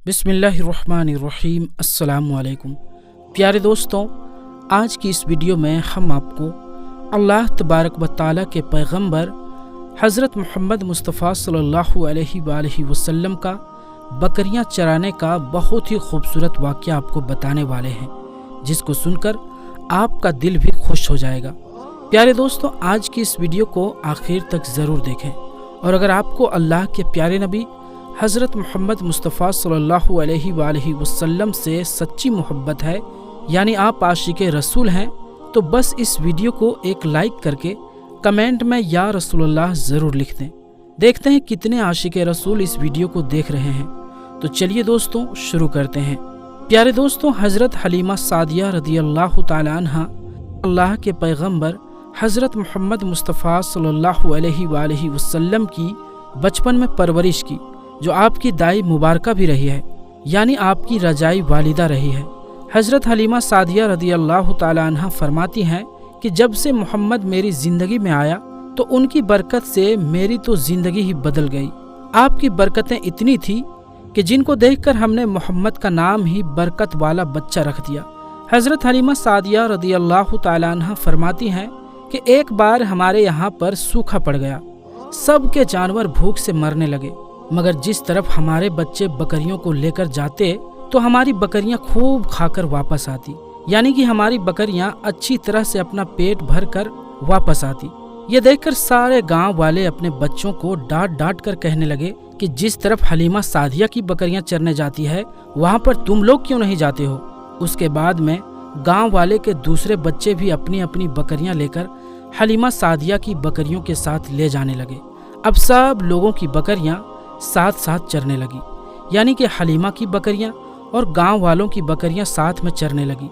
बिस्मिल्लाहिर्रहमानिर्रहीम। अस्सलामु अलैकुम। प्यारे दोस्तों, आज की इस वीडियो में हम आपको अल्लाह तबारक व तआला के पैगंबर हज़रत मोहम्मद मुस्तफ़ा सल्लल्लाहु अलैहि वसल्लम का बकरियां चराने का बहुत ही खूबसूरत वाक़या आपको बताने वाले हैं, जिसको सुनकर आपका दिल भी खुश हो जाएगा। प्यारे दोस्तों, आज की इस वीडियो को आखिर तक ज़रूर देखें, और अगर आपको अल्लाह के प्यारे नबी हज़रत मोहम्मद मुस्तफ़ा सल्लल्लाहु अलैहि वसल्लम से सच्ची मोहब्बत है, यानी आप आशिक़े रसूल हैं, तो बस इस वीडियो को एक लाइक करके कमेंट में या रसूलुल्लाह ज़रूर लिख दें। देखते हैं कितने आशिक़े रसूल इस वीडियो को देख रहे हैं। तो चलिए दोस्तों, शुरू करते हैं। प्यारे दोस्तों, हज़रत हलीमा सादिया रदियल्लाहु ताला अन्हा अल्लाह के पैगंबर हज़रत मोहम्मद मुस्तफ़ा सल्लल्लाहु अलैहि वसल्लम की बचपन में परवरिश की, जो आपकी दाई मुबारका भी रही है, यानी आपकी रजाई वालिदा रही है। हज़रत हलीमा सादिया रदियल्लाहु ताला अन्हा फरमाती हैं कि जब से मोहम्मद मेरी ज़िंदगी में आया तो उनकी बरकत से मेरी तो ज़िंदगी ही बदल गई। आपकी बरकतें इतनी थी कि जिनको देखकर हमने मोहम्मद का नाम ही बरकत वाला बच्चा रख दिया। हज़रत हलीमा सादिया रदियल्लाहु ताला अन्हा फरमाती हैं कि एक बार हमारे यहाँ पर सूखा पड़ गया, सबके जानवर भूख से मरने लगे, मगर जिस तरफ हमारे बच्चे बकरियों को लेकर जाते तो हमारी बकरियां खूब खाकर वापस आती, यानी कि हमारी बकरियां अच्छी तरह से अपना पेट भर कर वापस आती। ये देखकर सारे गांव वाले अपने बच्चों को डांट डांट कर कहने लगे कि जिस तरफ हलीमा सादिया की बकरियां चरने जाती है, वहां पर तुम लोग क्यों नहीं जाते हो। उसके बाद में गांव वाले के दूसरे बच्चे भी अपनी अपनी बकरियां लेकर हलीमा सादिया की बकरियों के साथ ले जाने लगे। अब सब लोगों की बकरियां साथ साथ चरने लगी, यानी कि हलीमा की बकरियां और गांव वालों की बकरियां साथ में चरने लगी।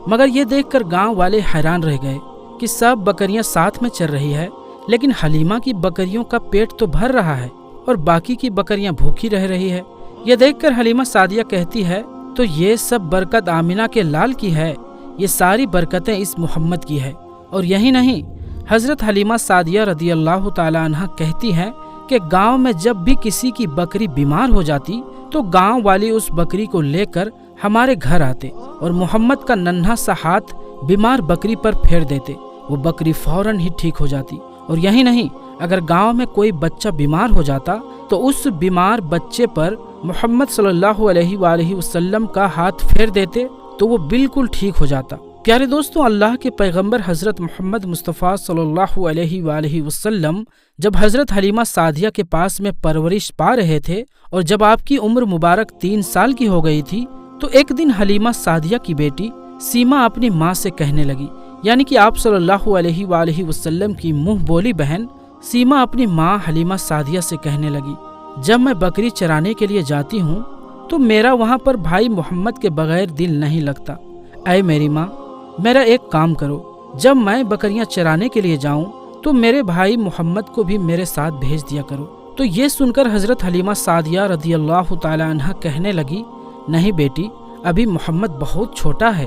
मगर ये देखकर गांव वाले हैरान रह गए कि सब बकरियां साथ में चर रही है, लेकिन हलीमा की बकरियों का पेट तो भर रहा है और बाकी की बकरियां भूखी रह रही है। ये देखकर हलीमा सादिया कहती है, तो ये सब बरकत आमिना के लाल की है, ये सारी बरकतें इस मोहम्मद की है। और यही नहीं, हज़रत हलीमा सादिया रदियल्लाहु ताला अन्हा कहती हैं कि गांव में जब भी किसी की बकरी बीमार हो जाती तो गांव वाली उस बकरी को लेकर हमारे घर आते और मोहम्मद का नन्हा सा हाथ बीमार बकरी पर फेर देते, वो बकरी फौरन ही ठीक हो जाती। और यही नहीं, अगर गांव में कोई बच्चा बीमार हो जाता तो उस बीमार बच्चे पर मोहम्मद सल्लल्लाहु अलैहि वसल्लम का हाथ फेर देते तो वो बिल्कुल ठीक हो जाता। प्यारे दोस्तों, अल्लाह के पैगंबर हज़रत मोहम्मद मुस्तफ़ा सल्लल्लाहु अलैहि वसल्लम जब हज़रत हलीमा सादिया के पास में परवरिश पा रहे थे और जब आपकी उम्र मुबारक 3 साल की हो गई थी, तो एक दिन हलीमा सादिया की बेटी सीमा अपनी माँ से कहने लगी, यानी कि आप सल्लल्लाहु अलैहि वसल्लम की मुँह बोली बहन सीमा अपनी माँ हलीमा सादिया से कहने लगी, जब मैं बकरी चराने के लिए जाती हूँ तो मेरा वहाँ पर भाई मोहम्मद के बगैर दिल नहीं लगता। ऐ मेरी माँ, मेरा एक काम करो, जब मैं बकरियां चराने के लिए जाऊं तो मेरे भाई मोहम्मद को भी मेरे साथ भेज दिया करो। तो ये सुनकर हज़रत हलीमा सादिया रदियल्लाहु ताला अन्हा कहने लगी, नहीं बेटी, अभी मोहम्मद बहुत छोटा है,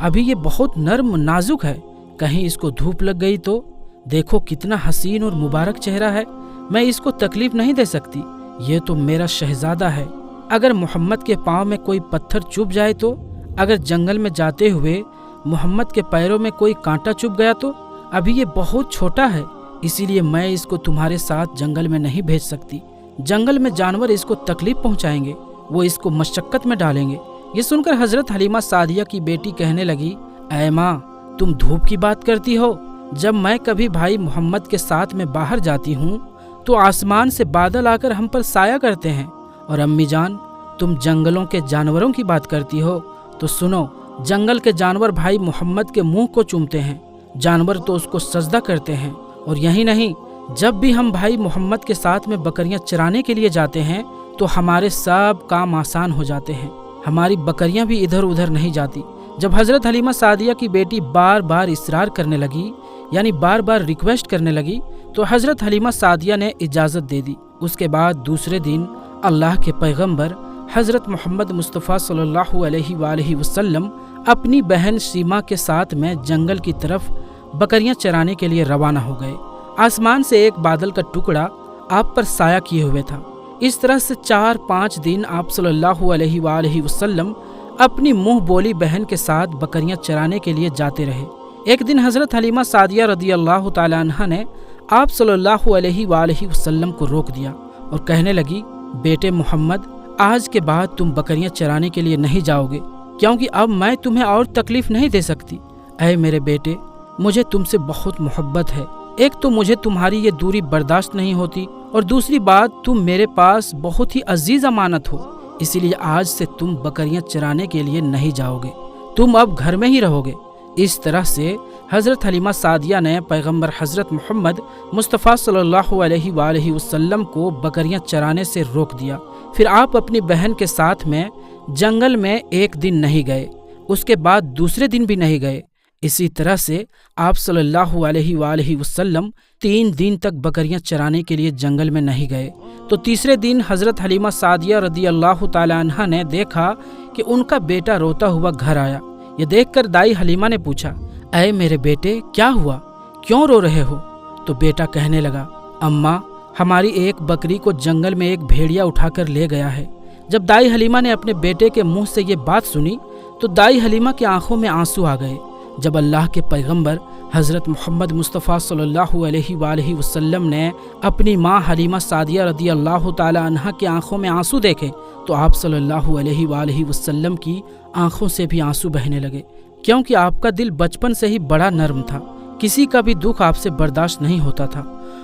अभी ये बहुत नर्म नाजुक है, कहीं इसको धूप लग गई तो देखो कितना हसीन और मुबारक चेहरा है, मैं इसको तकलीफ नहीं दे सकती, ये तो मेरा शहजादा है। अगर मोहम्मद के पाँव में कोई पत्थर चुभ जाए तो, अगर जंगल में जाते हुए मोहम्मद के पैरों में कोई कांटा चुभ गया तो, अभी ये बहुत छोटा है, इसीलिए मैं इसको तुम्हारे साथ जंगल में नहीं भेज सकती। जंगल में जानवर इसको तकलीफ पहुंचाएंगे, वो इसको मशक्कत में डालेंगे। ये सुनकर हज़रत हलीमा सादिया की बेटी कहने लगी, ऐ माँ, तुम धूप की बात करती हो, जब मैं कभी भाई मोहम्मद के साथ में बाहर जाती हूँ तो आसमान से बादल आकर हम पर साया करते हैं। और अम्मी जान, तुम जंगलों के जानवरों की बात करती हो, तो सुनो, जंगल के जानवर भाई मोहम्मद के मुंह को चूमते हैं, जानवर तो उसको सजदा करते हैं। और यही नहीं, जब भी हम भाई मोहम्मद के साथ में बकरियां चराने के लिए जाते हैं तो हमारे सब काम आसान हो जाते हैं, हमारी बकरियां भी इधर उधर नहीं जाती। जब हज़रत हलीमा सादिया की बेटी बार बार इसरार करने लगी, यानी बार बार रिक्वेस्ट करने लगी, तो हज़रत हलीमा सादिया ने इजाज़त दे दी। उसके बाद दूसरे दिन अल्लाह के पैगंबर हज़रत मोहम्मद मुस्तफ़ा सल्लल्लाहु अलैहि वसल्लम अपनी बहन सीमा के साथ में जंगल की तरफ बकरियां चराने के लिए रवाना हो गए। आसमान से एक बादल का टुकड़ा आप पर साया किए हुए था, اس طرح سے 4-5 دن آپ صلی اللہ علیہ وآلہ وسلم اپنی منہ بولی بہن کے ساتھ بکریاں چرانے کے لیے جاتے رہے۔ ایک دن حضرت حلیمہ سعدیہ رضی اللہ تعالی عنہا نے آپ صلی اللہ علیہ وآلہ وسلم کو روک دیا اور کہنے لگی، بیٹے محمد، آج کے بعد تم بکریاں چرانے کے لیے نہیں جاؤ گے، کیونکہ اب میں تمہیں اور تکلیف نہیں دے سکتی۔ اے میرے بیٹے، مجھے تم سے بہت محبت ہے۔ ایک تو مجھے تمہاری یہ دوری برداشت نہیں ہوتی، اور دوسری بات تم میرے پاس بہت ہی عزیز امانت ہو، اسی لیے آج سے تم بکریاں چرانے کے لیے نہیں جاؤ گے، تم اب گھر میں ہی رہو گے۔ اس طرح سے حضرت حلیمہ سعدیہ نے پیغمبر حضرت محمد مصطفیٰ صلی اللہ علیہ وآلہ وسلم کو بکریاں چرانے سے روک دیا۔ پھر آپ اپنی بہن کے ساتھ میں جنگل میں ایک دن نہیں گئے، اس کے بعد دوسرے دن بھی نہیں گئے۔ اسی طرح سے آپ صلی اللہ علیہ وآلہ وسلم 3 دن تک بکریاں چرانے کے لیے جنگل میں نہیں گئے۔ تو تیسرے دن حضرت حلیمہ سعدیہ رضی اللہ تعالی عنہا نے دیکھا کہ ان کا بیٹا روتا ہوا گھر آیا۔ یہ دیکھ کر دائی حلیمہ نے پوچھا، اے میرے بیٹے، کیا ہوا؟ کیوں رو رہے ہو؟ تو بیٹا کہنے لگا، اماں، ہماری ایک بکری کو جنگل میں ایک بھیڑیا اٹھا کر لے گیا ہے۔ جب دائی حلیمہ نے اپنے بیٹے کے منہ سے یہ بات سنی تو دائی حلیمہ کی آنکھوں میں آنسو آ گئے۔ جب اللہ کے پیغمبر حضرت محمد مصطفیٰ صلی اللہ علیہ وآلہ وسلم نے اپنی ماں حلیمہ سعدیہ رضی اللہ تعالی عنہا کی آنکھوں میں آنسو دیکھے تو آپ صلی اللہ علیہ وآلہ وسلم کی آنکھوں سے بھی آنسو بہنے لگے، کیونکہ آپ کا دل بچپن سے ہی بڑا نرم تھا، کسی کا بھی دکھ آپ سے برداشت نہیں ہوتا تھا،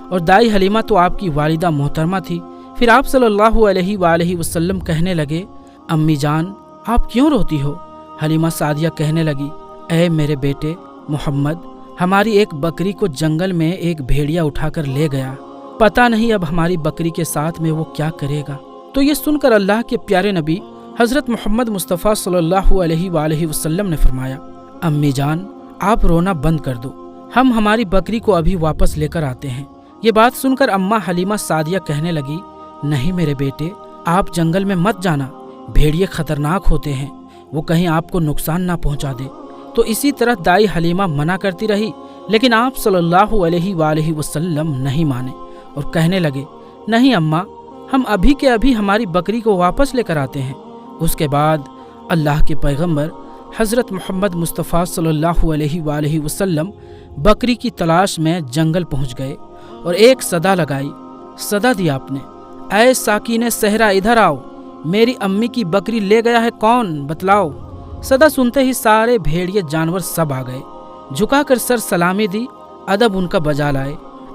اور دائی حلیمہ تو آپ کی والدہ محترمہ تھی۔ پھر آپ صلی اللہ علیہ وآلہ وسلم کہنے لگے، امی جان، آپ کیوں روتی ہو؟ حلیمہ سعدیہ کہنے لگی، اے میرے بیٹے محمد، ہماری ایک بکری کو جنگل میں ایک بھیڑیا اٹھا کر لے گیا، پتہ نہیں اب ہماری بکری کے ساتھ میں وہ کیا کرے گا۔ تو یہ سن کر اللہ کے پیارے نبی حضرت محمد مصطفیٰ صلی اللہ علیہ وآلہ وسلم نے فرمایا، امی جان، آپ رونا بند کر دو، ہم ہماری بکری کو ابھی واپس لے کر آتے ہیں۔ یہ بات سن کر اماں حلیمہ سعدیہ کہنے لگی، نہیں میرے بیٹے، آپ جنگل میں مت جانا، بھیڑیے خطرناک ہوتے ہیں، وہ کہیں آپ کو نقصان نہ پہنچا دے۔ تو اسی طرح دائی حلیمہ منع کرتی رہی، لیکن آپ صلی اللہ علیہ وآلہ وسلم نہیں مانے اور کہنے لگے، نہیں اماں، ہم ابھی کے ابھی ہماری بکری کو واپس لے کر آتے ہیں۔ اس کے بعد اللہ کے پیغمبر حضرت محمد مصطفیٰ صلی اللہ علیہ وآلہ وسلم بکری کی تلاش میں جنگل پہنچ گئے اور ایک صدا لگائی۔ صدا دی آپ نے، اے ساکین صحرا، ادھر آؤ، میری امی کی بکری لے گیا ہے کون؟ بتلاؤ۔ صدا سنتے ہی سارے بھیڑیے جانور سب آ گئے، جھکا کر سر سلامی دی، ادب ان کا بجا لائے،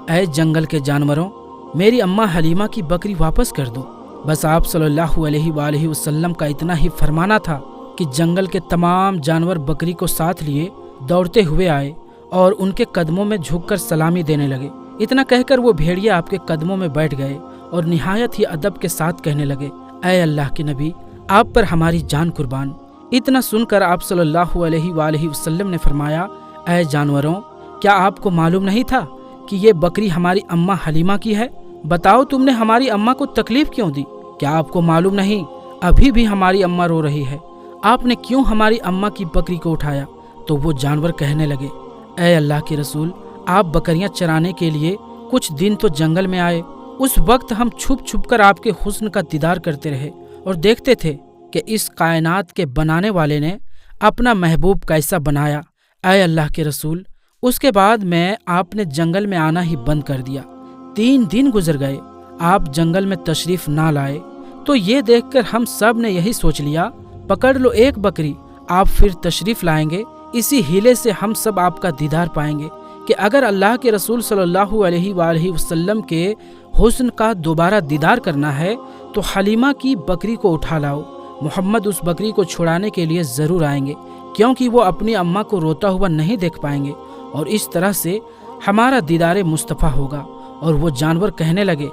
اے جنگل کے جانوروں، میری اماں حلیمہ کی بکری واپس کر دو۔ بس آپ صلی اللہ علیہ وآلہ وسلم کا اتنا ہی فرمانا تھا کہ جنگل کے تمام جانور بکری کو ساتھ لیے دوڑتے ہوئے آئے اور ان کے قدموں میں جھک کر سلامی دینے لگے۔ اتنا کہہ کر وہ بھیڑیے آپ کے قدموں میں بیٹھ گئے اور نہایت ہی ادب کے ساتھ کہنے لگے، اے اللہ کے نبی، آپ پر ہماری جان قربان۔ اتنا سن کر آپ صلی اللہ علیہ وآلہ وسلم نے فرمایا، اے جانوروں، کیا آپ کو معلوم نہیں تھا کہ یہ بکری ہماری اماں حلیمہ کی ہے؟ بتاؤ، تم نے ہماری اماں کو تکلیف کیوں دی؟ کیا آپ کو معلوم نہیں ابھی بھی ہماری اماں رو رہی ہے؟ آپ نے کیوں ہماری اماں کی بکری کو اٹھایا؟ تو وہ جانور کہنے لگے، اے اللہ کے رسول، آپ بکریاں چرانے کے لیے کچھ دن تو جنگل میں آئے، اس وقت ہم چھپ چھپ کر آپ کے حسن کا دیدار کرتے رہے اور دیکھتے تھے کہ اس کائنات کے بنانے والے نے اپنا محبوب کیسا بنایا۔ اے اللہ کے رسول، اس کے بعد میں آپ نے جنگل میں آنا ہی بند کر دیا۔ 3 دن گزر گئے، آپ جنگل میں تشریف نہ لائے، تو یہ دیکھ کر ہم سب نے یہی سوچ لیا، پکڑ لو ایک بکری، آپ پھر تشریف لائیں گے، اسی ہیلے سے ہم سب آپ کا دیدار پائیں گے کہ اگر اللہ کے رسول صلی اللہ علیہ وآلہ وسلم کے حسن کا دوبارہ دیدار کرنا ہے تو حلیمہ کی بکری کو اٹھا لاؤ، محمد اس بکری کو چھڑانے کے لیے ضرور آئیں گے، کیونکہ وہ اپنی اماں کو روتا ہوا نہیں دیکھ پائیں گے، اور اس طرح سے ہمارا دیدار مصطفیٰ ہوگا۔ اور وہ جانور کہنے لگے،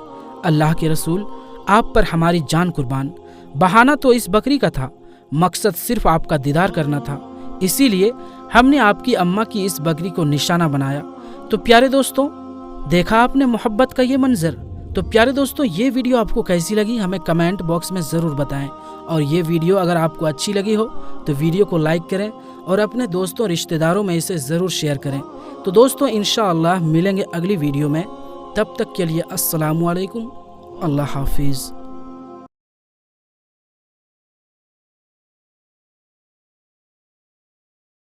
اللہ کے رسول، آپ پر ہماری جان قربان، بہانہ تو اس بکری کا تھا، مقصد صرف آپ کا دیدار کرنا تھا، اسی لیے ہم نے آپ کی اماں کی اس بکری کو نشانہ بنایا۔ تو پیارے دوستوں، دیکھا آپ نے محبت کا یہ منظر؟ تو پیارے دوستوں، یہ ویڈیو آپ کو کیسی لگی ہمیں کمنٹ باکس میں ضرور بتائیں، اور یہ ویڈیو اگر آپ کو اچھی لگی ہو تو ویڈیو کو لائک کریں اور اپنے دوستوں رشتہ داروں میں اسے ضرور شیئر کریں۔ تو دوستوں، انشاءاللہ ملیں گے اگلی ویڈیو میں، تب تک کے لیے السلام علیکم، اللہ حافظ۔